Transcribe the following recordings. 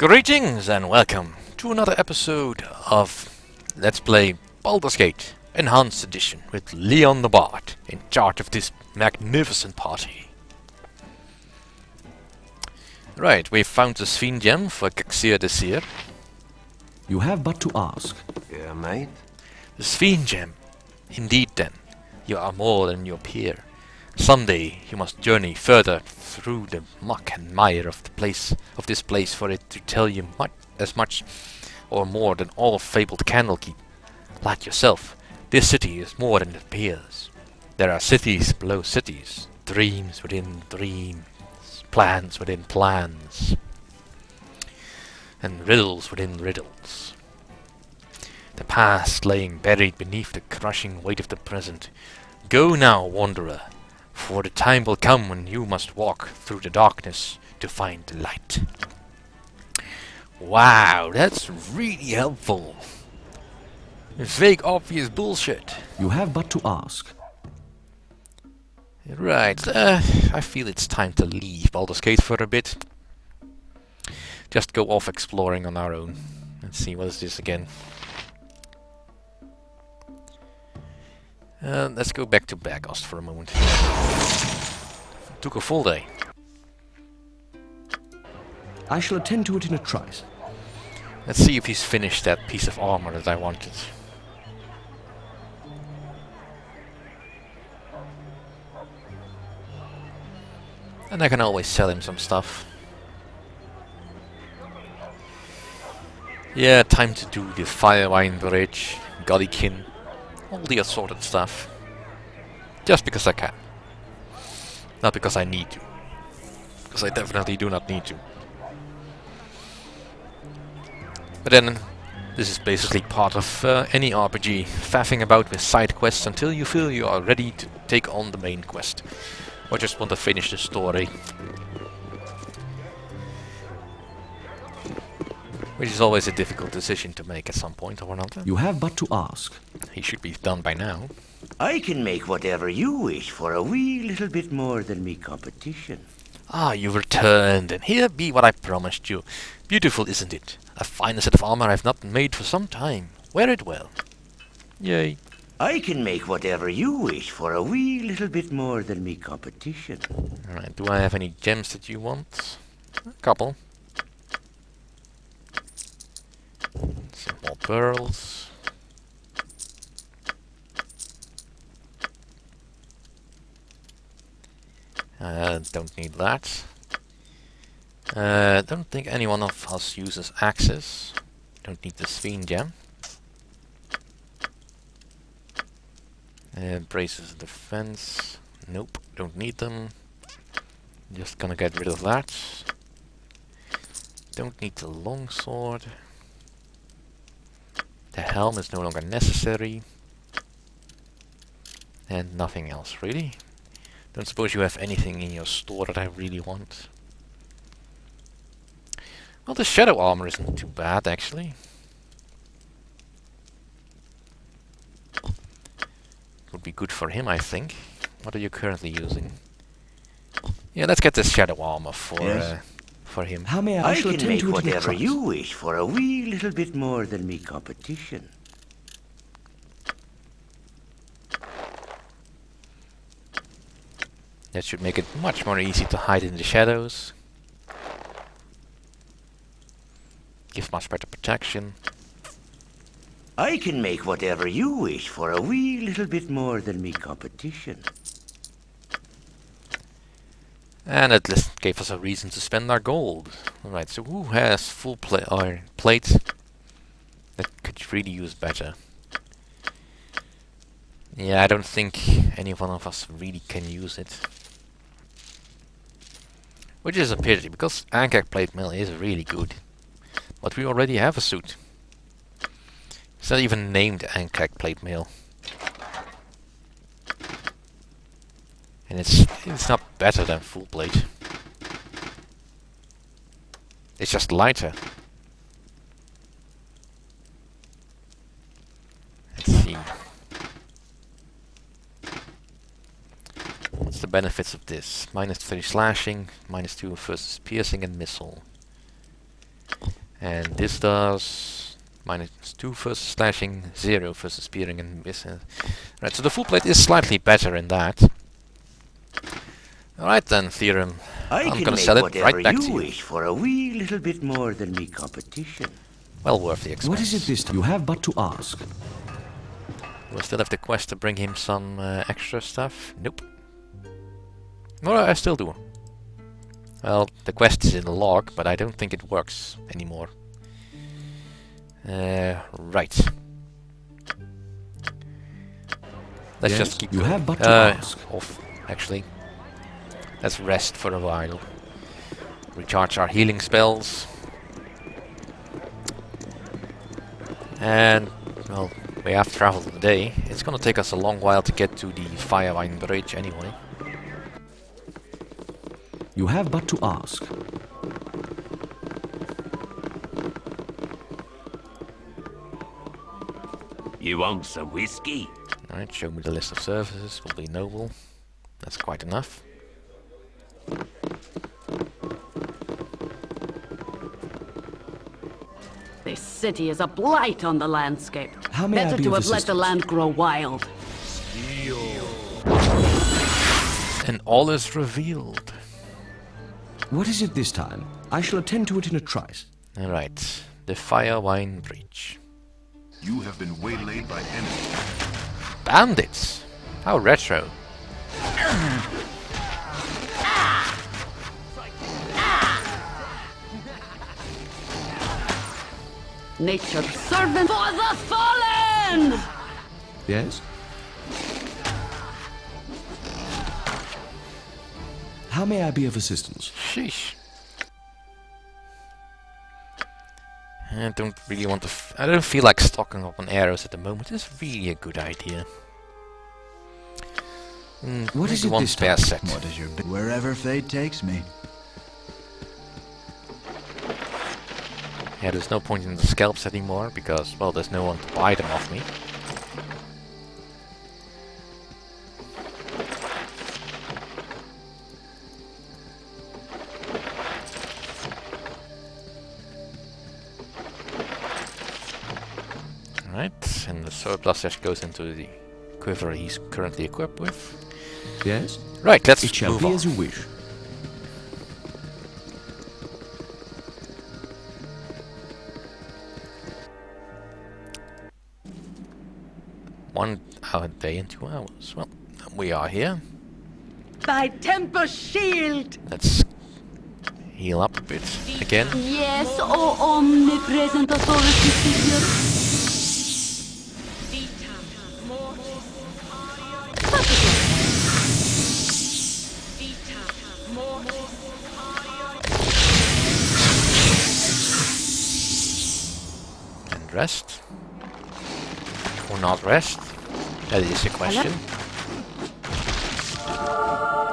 Greetings and welcome to another episode of Let's Play Baldur's Gate Enhanced Edition with Leon the Bard in charge of this magnificent party. Right, we've found the Sphin Gem for Gaxir Desir. You have but to ask. Yeah, mate. The Sphin Gem. Indeed then, you are more than your peer. Someday you must journey further through the muck and mire of this place for it to tell you as much or more than all fabled Candlekeep. Like yourself, this city is more than it appears. There are cities below cities, dreams within dreams, plans within plans, and riddles within riddles. The past laying buried beneath the crushing weight of the present. Go now, wanderer, for the time will come when you must walk through the darkness to find the light. Wow, that's really helpful. Vague, obvious bullshit. You have but to ask. Right, I feel it's time to leave Baldur's Gate for a bit. Just go off exploring on our own. Let's see, what is this again? Let's go back to Bagost for a moment. Took a full day. I shall attend to it in a trice. Let's see if he's finished that piece of armor that I wanted. And I can always sell him some stuff. Yeah, time to do the Firewine Bridge, Goddykin, all the assorted stuff. Just because I can. Not because I need to. Because I definitely do not need to. But then, this is basically part of any RPG, faffing about with side quests until you feel you are ready to take on the main quest. Or just want to finish the story. Which is always a difficult decision to make at some point or another. You have but to ask. He should be done by now. I can make whatever you wish for a wee little bit more than me competition. Ah, you returned, and here be what I promised you. Beautiful, isn't it? A fine set of armor I've not made for some time. Wear it well. Yay. I can make whatever you wish for a wee little bit more than me competition. Alright, do I have any gems that you want? A couple. Some more pearls. Don't need that. Don't think any one of us uses axes. Don't need the Sphin Gem. Braces of defense. Nope, don't need them. Just gonna get rid of that. Don't need the longsword. The helm is no longer necessary. And nothing else, really. Don't suppose you have anything in your store that I really want. Well, the shadow armor isn't too bad, actually. Would be good for him, I think. What are you currently using? Yeah, let's get this shadow armor for him. How may I shall can attend make to it in a whatever trice. you wish for a wee little bit more than me competition. That should make it much more easy to hide in the shadows. Give much better protection. I can make whatever you wish for a wee little bit more than me competition. And at least gave us a reason to spend our gold. Alright, so who has full plate that could really use better? Yeah, I don't think any one of us really can use it. Which is a pity, because Ankak plate mail is really good. But we already have a suit. It's not even named Ankak plate mail. And it's not better than full plate. It's just lighter. Let's see. What's the benefits of this? -3 slashing, -2 versus piercing and missile. And this does -2 versus slashing, 0 versus spearing and missing. Right, so the full plate is slightly better in that. Alright then, Theorem. I I'm can gonna make sell it whatever right back you to you. wish for a wee little bit more than me competition. Well worth the expense. What is it this time? You have but to ask. We'll still have the quest to bring him some extra stuff. Nope. No, I still do. Well, the quest is in the log, but I don't think it works anymore. Right. Let's Yes, just keep you going. have but to ask. Off, actually. Let's rest for a while. Recharge our healing spells. And, well, we have traveled today. It's gonna take us a long while to get to the Firewine Bridge anyway. You have but to ask. You want some whiskey? Alright, show me the list of services. Will be noble. That's quite enough. This city is a blight on the landscape. How may I Better be to of have let the assistance? land grow wild. And all is revealed. What is it this time? I shall attend to it in a trice. Alright, the Firewine Bridge. You have been waylaid by enemies. Bandits! How retro. Nature's servant for the fallen! Yes? How may I be of assistance? Sheesh. I don't really want to. I don't feel like stocking up on arrows at the moment. It's really a good idea. What is maybe it one this spare time? set. What is your wherever fate takes me? Yeah, there's no point in the scalps anymore because, well, there's no one to buy them off me. Alright, and the surplus just goes into the quiver he's currently equipped with. Yes? Right, let's It shall move be on. as you wish. One day and 2 hours. Well, we are here. Thy temper shield! Let's heal up a bit again. Yes, O omnipresent authority figure. And rest. Or not rest? That is a question.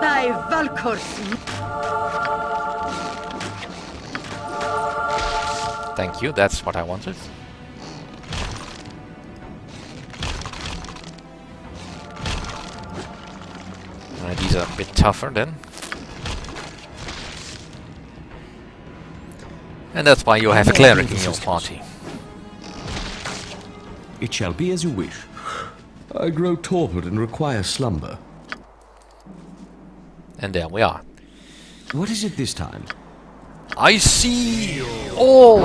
Thy Valkors. Thank you, that's what I wanted. These are a bit tougher then. And that's why you have a cleric in your party. It shall be as you wish. I grow torpid and require slumber. And there we are. What is it this time? I see all!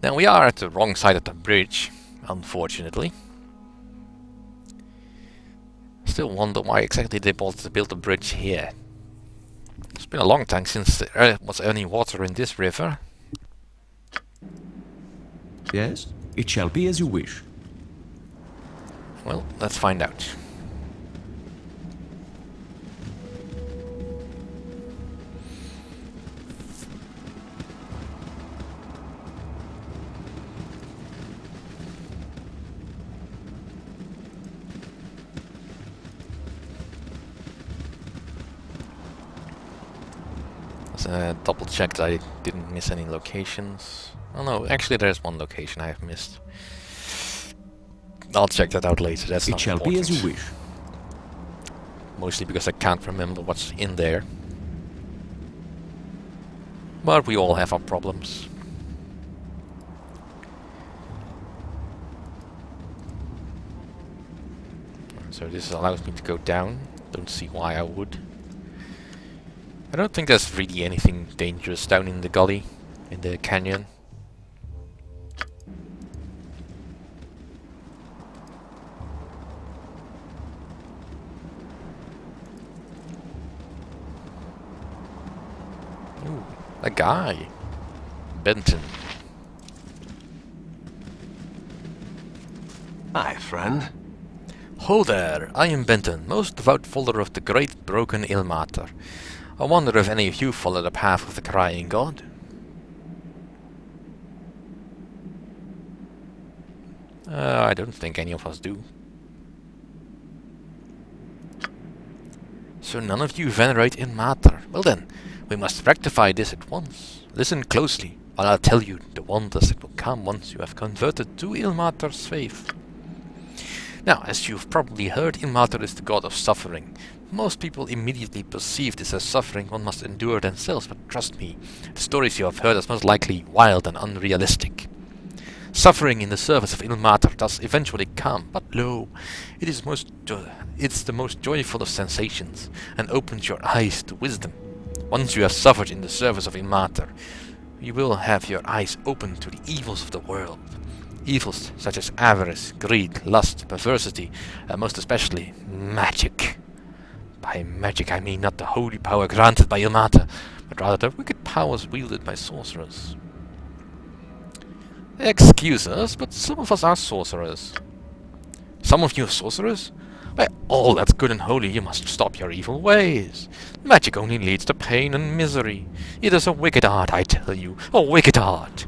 Now we are at the wrong side of the bridge, unfortunately. Still wonder why exactly they wanted to build a bridge here. It's been a long time since there was any water in this river. Yes? It shall be as you wish. Well, let's find out. Let's double check that I didn't miss any locations. Oh no, actually there's one location I have missed. I'll check that out later, that's It not shall important. be as you wish. Mostly because I can't remember what's in there. But we all have our problems. So this allows me to go down. Don't see why I would. I don't think there's really anything dangerous down in the gully, in the canyon. Ooh, a guy. Benton. Hi, friend. Ho there, I am Benton, most devout follower of the great broken Ilmater. I wonder if any of you follow the path of the crying god? I don't think any of us do. So none of you venerate Ilmater. Well then, we must rectify this at once. Listen closely, while I'll tell you the wonders that will come once you have converted to Ilmater's faith. Now, as you've probably heard, Ilmater is the god of suffering. Most people immediately perceive this as suffering one must endure themselves, but trust me, the stories you have heard are most likely wild and unrealistic. Suffering in the service of Ilmater does eventually come, but lo, it's the most joyful of sensations, and opens your eyes to wisdom. Once you have suffered in the service of Ilmater, you will have your eyes open to the evils of the world. Evils such as avarice, greed, lust, perversity, and most especially magic. By magic I mean not the holy power granted by Ilmater, but rather the wicked powers wielded by sorcerers. Excuse us, but some of us are sorcerers. Some of you are sorcerers? By all that's good and holy, you must stop your evil ways. Magic only leads to pain and misery. It is a wicked art, I tell you, a wicked art.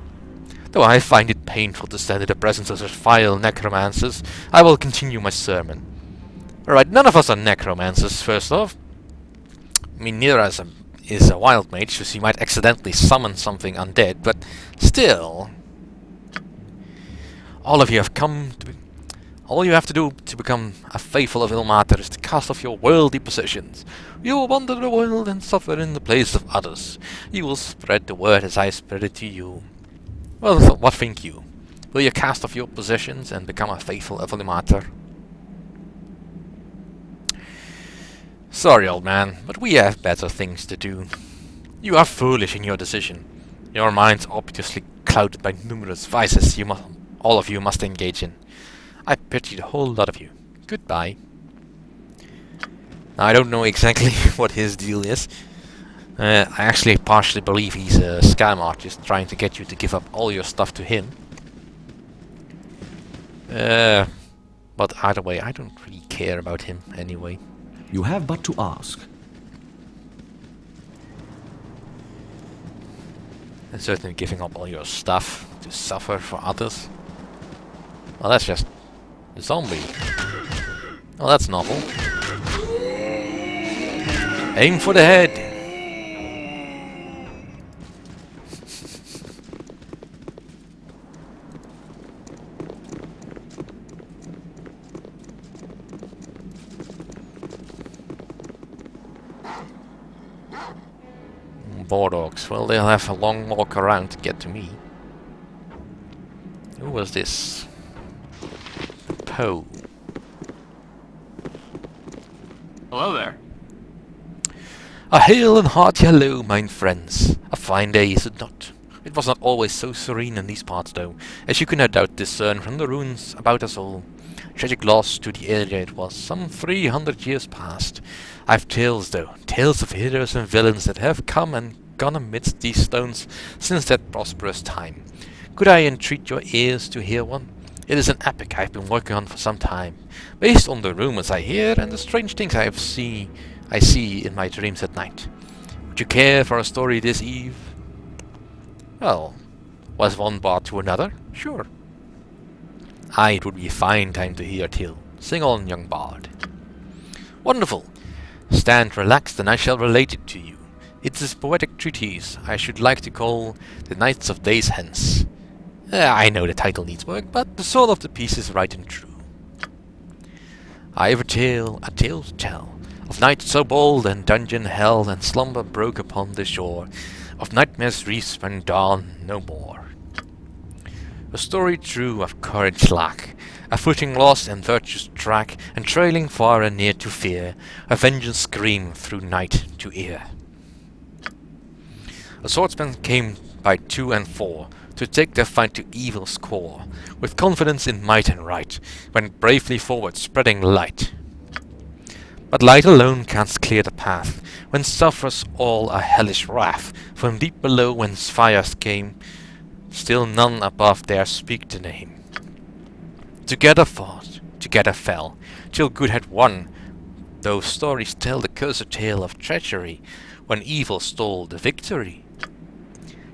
Though I find it painful to stand in the presence of such vile necromancers, I will continue my sermon. Alright, none of us are necromancers, first off. I mean, neither is a wild mage, so he might accidentally summon something undead, but still... All you have to do to become a faithful of Ilmater is to cast off your worldly possessions. You will wander the world and suffer in the place of others. You will spread the word as I spread it to you. Well, what think you? Will you cast off your possessions and become a faithful of Ilmater? Sorry, old man, but we have better things to do. You are foolish in your decision. Your mind's obviously clouded by numerous vices all of you must engage in. I pity the whole lot of you. Goodbye. Now, I don't know exactly what his deal is. I actually partially believe he's a scam artist trying to get you to give up all your stuff to him. But either way, I don't really care about him anyway. You have but to ask. And certainly giving up all your stuff to suffer for others. Well, that's just a zombie. Well, that's novel. Aim for the head! Boardogs. Well, they'll have a long walk around to get to me. Who was this? Poe. Hello there. A hail and hearty hello, mine friends. A fine day, is it not? It was not always so serene in these parts, though, as you could no doubt discern from the ruins about us all. Tragic loss to the area it was, some 300 years past. I've tales, though, tales of heroes and villains that have come and gone amidst these stones since that prosperous time. Could I entreat your ears to hear one? It is an epic I've been working on for some time, based on the rumors I hear and the strange things I see in my dreams at night. Would you care for a story this eve? Well, was one bard to another? Sure. Aye, it would be a fine time to hear a tale. Sing on, young bard. Wonderful. Stand relaxed and I shall relate it to you. It is a poetic treatise I should like to call The Nights of Days Hence. I know the title needs work, but the soul of the piece is right and true. I have a tale to tell, of night so bold and dungeon hell and slumber broke upon the shore, of nightmares wreaths when dawn no more. A story true of courage lack, a footing lost and virtue's track, and trailing far and near to fear, a vengeance scream through night to ear. A swordsman came by 2 and 4, to take their fight to evil's core, with confidence in might and right, went bravely forward spreading light. But light alone can't clear the path, when suffers all a hellish wrath, from deep below whence fires came, still none above dare speak the name. Together fought, together fell, till good had won, though stories tell the cursed tale of treachery, when evil stole the victory.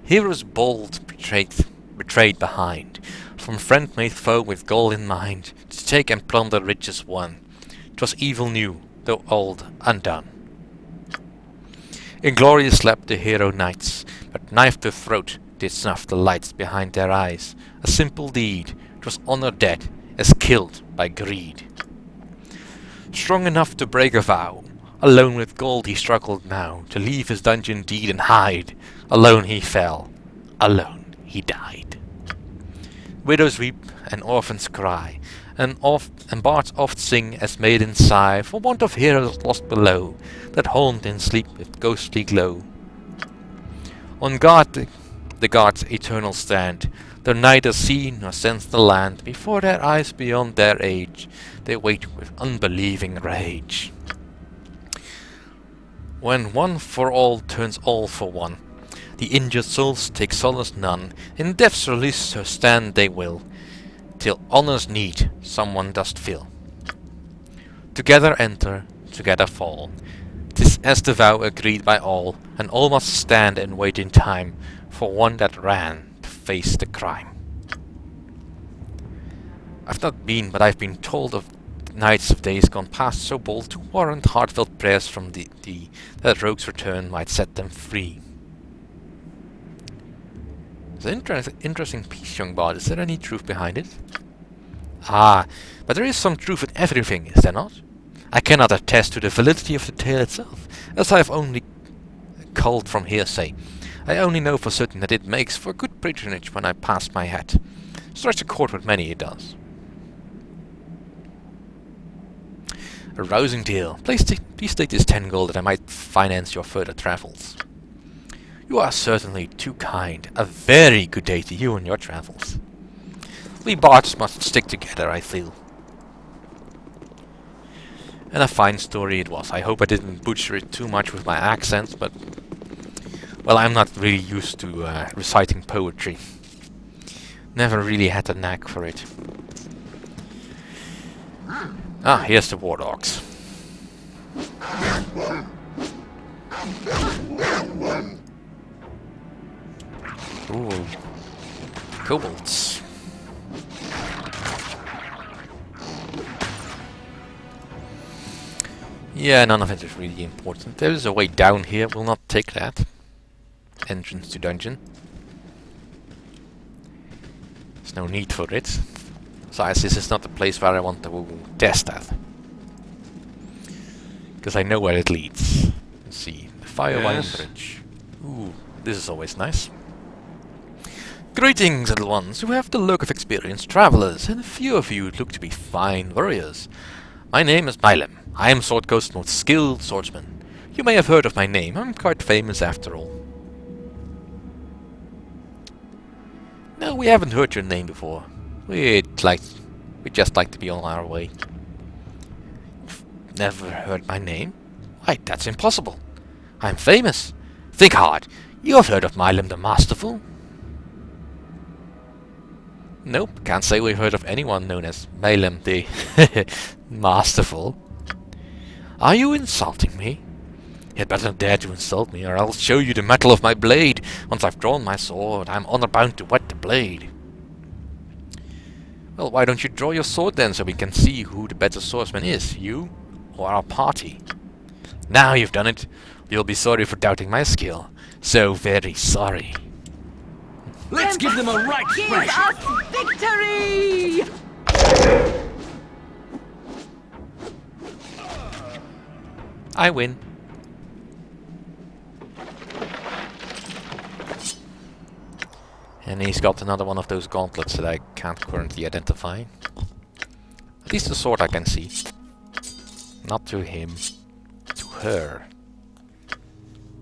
Heroes bold betrayed behind, from friend made foe with goal in mind, to take and plunder riches won. 'Twas evil new, though old, undone. Inglorious slept the hero knights, but knife to throat did snuff the lights behind their eyes. A simple deed, 'twas honor dead, as killed by greed. Strong enough to break a vow, alone with gold he struggled now, to leave his dungeon deed and hide. Alone he fell, alone he died. Widows weep and orphans cry, and bards oft sing as maidens sigh, for want of heroes lost below, that haunt in sleep with ghostly glow. On guard the gods eternal stand, though neither see nor sense the land, before their eyes beyond their age, they wait with unbelieving rage. When one for all turns all for one, the injured souls take solace none, in death's release so stand they will, till honor's need someone dost fill. Together enter, together fall, 'tis as the vow agreed by all, and all must stand and wait in time, for one that ran to face the crime. I've not been, but I've been told of knights of days gone past so bold to warrant heartfelt prayers from the that rogue's return might set them free. It's an interesting piece, young bard. Is there any truth behind it? Ah, but there is some truth in everything, is there not? I cannot attest to the validity of the tale itself, as I have only culled from hearsay. I only know for certain that it makes for good patronage when I pass my hat. Strikes a chord with many, it does. A rousing tale. Please take this 10 gold that I might finance your further travels. You are certainly too kind. A very good day to you and your travels. We bards must stick together, I feel. And a fine story it was. I hope I didn't butcher it too much with my accents, but... well, I'm not really used to reciting poetry. Never really had the knack for it. Ah, here's the war dogs. Ooh. Kobolds. Yeah, none of it is really important. There is a way down here, we'll not take that. Entrance to dungeon. There's no need for it. Besides, this is not the place where I want to test that. Because I know where it leads. Let's see. The Firewine Bridge. Ooh, this is always nice. Greetings, little ones, who have the look of experienced travelers, and a few of you look to be fine warriors. My name is Mylem. I am Sword Coast's most skilled swordsman. You may have heard of my name. I'm quite famous after all. No, we haven't heard your name before. We just like to be on our way. Never heard my name? Why, that's impossible. I'm famous. Think hard. You have heard of Mylem the Masterful? Nope, can't say we've heard of anyone known as Mylem the Masterful. Are you insulting me? You'd better not dare to insult me, or I'll show you the metal of my blade. Once I've drawn my sword, I'm honor bound to wet the blade. Well, why don't you draw your sword then, so we can see who the better swordsman is, you or our party? Now you've done it. You'll be sorry for doubting my skill. So very sorry. Let's give them a right Give thrashing! us victory! I win. And he's got another one of those gauntlets that I can't currently identify. At least the sword I can see. Not to him. To her.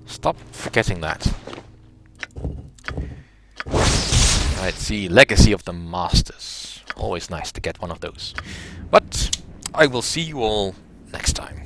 Stop forgetting that. Right, see, Legacy of the Masters. Always nice to get one of those. But I will see you all next time.